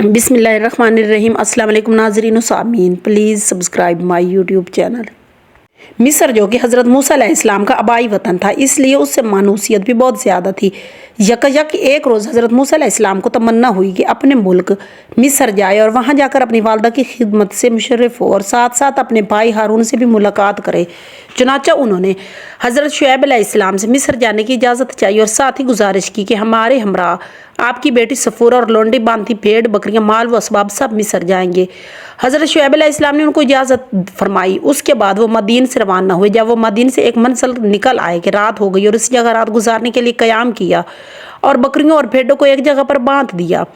बिस्मिल्लाहिर्रहमानिर्रहीम। अस्सलाम वालेकुम नाज़रीन व सामीन, please subscribe my YouTube channel. मिस्र जो कि हज़रत मूसा अलैहिस्सलाम का आबाई वतन था, इसलिए उससे मानूसियत भी बहुत ज़्यादा थी। यकयक एक रोज़ हज़रत मूसा अलैहिस्सलाम को तमन्ना हुई कि अपने मुल्क मिस्र जाए और वहाँ जाकर अपनी वालदा की खिदमत से मुशर्रफ हो और साथ साथ अपने भाई हारून से भी मुलाकात करे। चुनांचे उन्होंने हज़रत शुएब अलैहिस्सलाम से मिस्र जाने की इजाज़त चाहिए और साथ ही गुजारिश की कि हमारे हमरा आपकी बेटी सफूरा और लौंडी बांधती भेड़ बकरियां माल व असबाब सब मिस्र जाएंगे। हज़रत शुएब अलैहिस्सलाम ने उनको इजाज़त फरमाई। उसके बाद वो मदीन से रवाना हुए। जब वो मदीन से एक मंजिल निकल आए कि रात हो गई और इस जगह रात गुजारने के लिए क़याम किया और बकरियों और भेड़ों को एक जगह पर बांध दिया।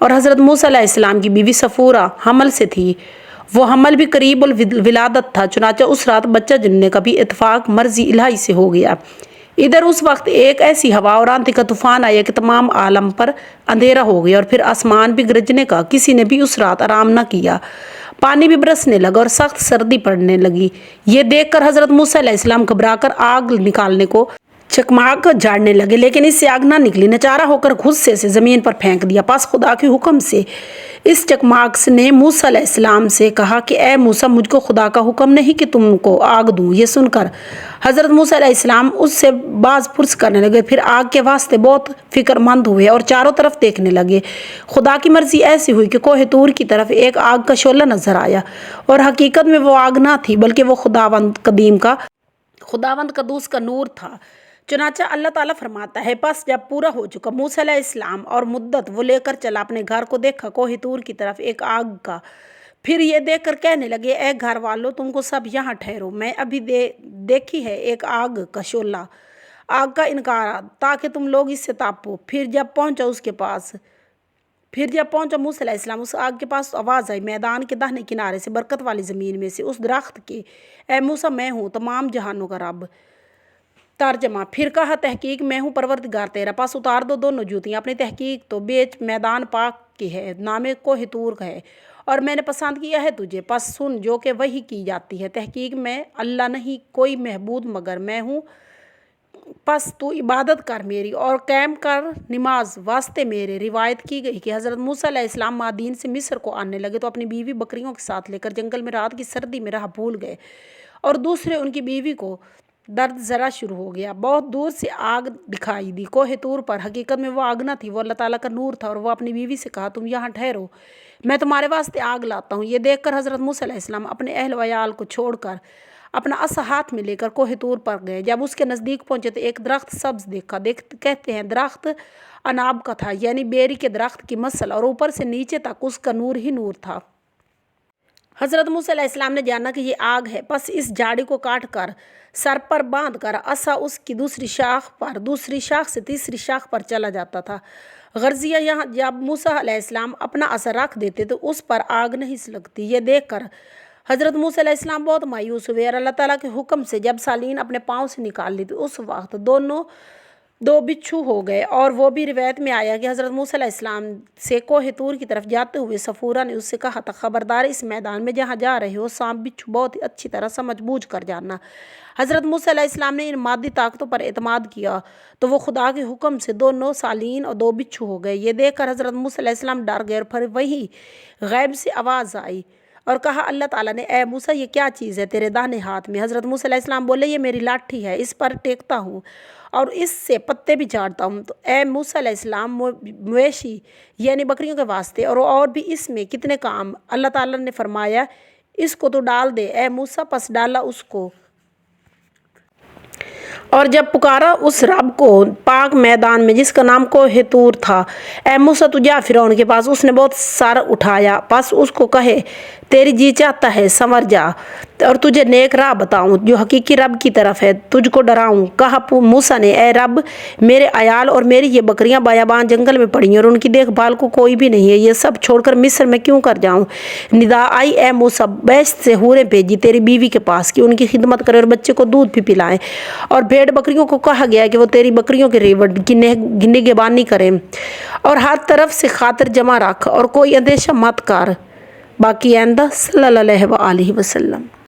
और हज़रत मूसा अलैहिस्सलाम की बीवी सफूरा हमल से थी। वो हमल भी करीबुल विलादत था। चुनांचे उस रात बच्चा जन्ने का भी इत्फाक मर्जी इलाही से हो गया। इधर उस वक्त एक ऐसी हवा और आंधी का तूफान आया कि तमाम आलम पर अंधेरा हो गया और फिर आसमान भी गरजने का। किसी ने भी उस रात आराम न किया। पानी भी बरसने लगा और सख्त सर्दी पड़ने लगी। ये देखकर हज़रत मूसा अलैहिस्सलाम घबराकर आग निकालने को चकमाक झाड़ने लगे, लेकिन इससे आग ना निकली। नचारा होकर गुस्से से ज़मीन पर फेंक दिया। पास खुदा के हुक्म से इस चकमाक ने मूसा अलैहिस्सलाम से कहा कि ए मूसा, मुझको खुदा का हुक्म नहीं कि तुमको आग दूं। ये सुनकर हज़रत मूसा अलैहिस्सलाम उससे बाज पुरस करने लगे। फिर आग के वास्ते बहुत फिक्रमंद हुए और चारों तरफ देखने लगे। खुदा की मर्जी ऐसी हुई कि कोहे तूर की तरफ एक आग का शोला नजर आया और हकीकत में वो आग ना थी बल्कि वो खुदावंद कदूस का नूर था। चुनांचे अल्लाह ताला फरमाता है, बस जब पूरा हो चुका मूसा अलैहिस्सलाम और मुद्दत वो लेकर चला अपने घर को, देखा कोहे तूर की तरफ एक आग का। फिर ये देखकर कहने लगे, ए घर वालों, तुमको सब यहाँ ठहरो, मैं अभी देखी है एक आग का शोला, आग का इनकार, ताकि तुम लोग इससे तापो। फिर जब पहुँचा मूसा अलैहिस्सलाम उस आग के पास, तो आवाज़ आई मैदान के दाहिने किनारे से, बरकत वाली ज़मीन में से, उस दरख्त के, ए मूसा, मैं हूँ तमाम जहानों का रब। तर्जमा। फिर कहा, तहकीक मैं हूँ परवरदिगार तेरा, पास उतार दो दोनों जूतियाँ। अपनी तहकीक तो बेच मैदान पाक की है, नामे कोहे तूर का है, और मैंने पसंद किया है तुझे। पस सुन जो कि वही की जाती है। तहकीक में अल्लाह नहीं कोई महबूद मगर मैं हूँ। पस तू इबादत कर मेरी और कैम कर निमाज वास्ते मेरे। रिवायत की गई कि हज़रत मूसा अलैहिस्सलाम मदीन से मिस्र को आने लगे तो अपनी बीवी बकरियों के साथ लेकर जंगल में रात की सर्दी में राह भूल गए और दूसरे उनकी बीवी को दर्द ज़रा शुरू हो गया। बहुत दूर से आग दिखाई दी कोहे तूर पर। हकीकत में वो आग न थी, वो अल्लाह ताला का नूर था। और वो अपनी बीवी से कहा, तुम यहाँ ठहरो, मैं तुम्हारे वास्ते आग लाता हूँ। ये देखकर हज़रत मूसा अलैहिस्सलाम अपने अहल वयाल को छोड़कर अपना असा हाथ में लेकर कोहे तूर पर गए। जब उसके नज़दीक पहुँचे तो एक दरख्त सब्ज़ देखा। कहते हैं दरख्त अनाब का था, यानी बेरी के दरख्त की मसल, और ऊपर से नीचे तक उसका नूर ही नूर था। हज़रत मूसा अलैहिस्सलाम ने जाना कि ये आग है, बस इस झाड़ी को काट कर सर पर बांध कर असा उसकी दूसरी शाख से तीसरी शाख पर चला जाता था। गर्जिया, यहाँ जब मूसा अलैहिस्सलाम अपना असर रख देते तो उस पर आग नहीं लगती। ये देखकर हज़रत मूसा अलैहिस्सलाम बहुत मायूस हुए और अल्लाह ताला के हुक्म से जब सालीन अपने पाँव से निकाल ली तो उस वक्त दो बिच्छू हो गए। और वो भी रिवायत में आया कि हज़रत मूसा अलैहिस्सलाम से कोहे तूर की तरफ जाते हुए सफूरा ने उससे कहा था, ख़बरदार इस मैदान में जहाँ जा रहे हो सांप बिच्छू बहुत अच्छी तरह समझ बूझ कर जाना। हज़रत मूसा अलैहिस्सलाम ने इन मादी ताकतों पर एतमाद किया तो वो खुदा के हुक्म से 2 सालीन और 2 बिच्छू हो गए। ये देखकर हज़रत मूसा अलैहिस्सलाम डर गए और फिर वही गैब से आवाज़ आई और कहा अल्लाह ताला ने, ए मूसा, ये क्या चीज़ है तेरे दाहिने हाथ में? हज़रत मूसा अलैहिस्सलाम बोले, ये मेरी लाठी है, इस पर टेकता हूँ और इससे पत्ते भी झाड़ता हूँ। तो ए मूसा अलैहिस्सलाम, मवेशी यानी बकरियों के वास्ते और भी इसमें कितने काम। अल्लाह ताला ने फरमाया, इसको तो डाल दे ए मूसा। पस डाला उसको और जब पुकारा उस रब को पाक मैदान में जिसका नाम कोहे तूर था, ए मूसा तू जा फिरौन के पास। उसने बहुत सर उठाया, बस उसको कहे तेरी जी चाहता है संवर जा और तुझे नेक राह बताऊं जो हकीकी रब की तरफ है, तुझको डराऊं। कहा मूसा ने, ए रब, मेरे अयाल और मेरी ये बकरियां बायाबान जंगल में पड़ी हैं और उनकी देखभाल को कोई भी नहीं है, ये सब छोड़कर मिस्र में क्यों कर जाऊं? निदा आई, ए मूसा, बेश्त से हूरें भेजी तेरी बीवी के पास कि उनकी खिदमत करे और बच्चे को दूध भी पिलाएं। और भेड़ बकरियों को कहा गया कि वो तेरी बकरियों के रेवट की निगहबानी करें और हर तरफ से खातिर जमा रख और कोई अंदेशा मत कर। बाकी आइंदा सल्लल्लाहु अलैहि वसल्लम।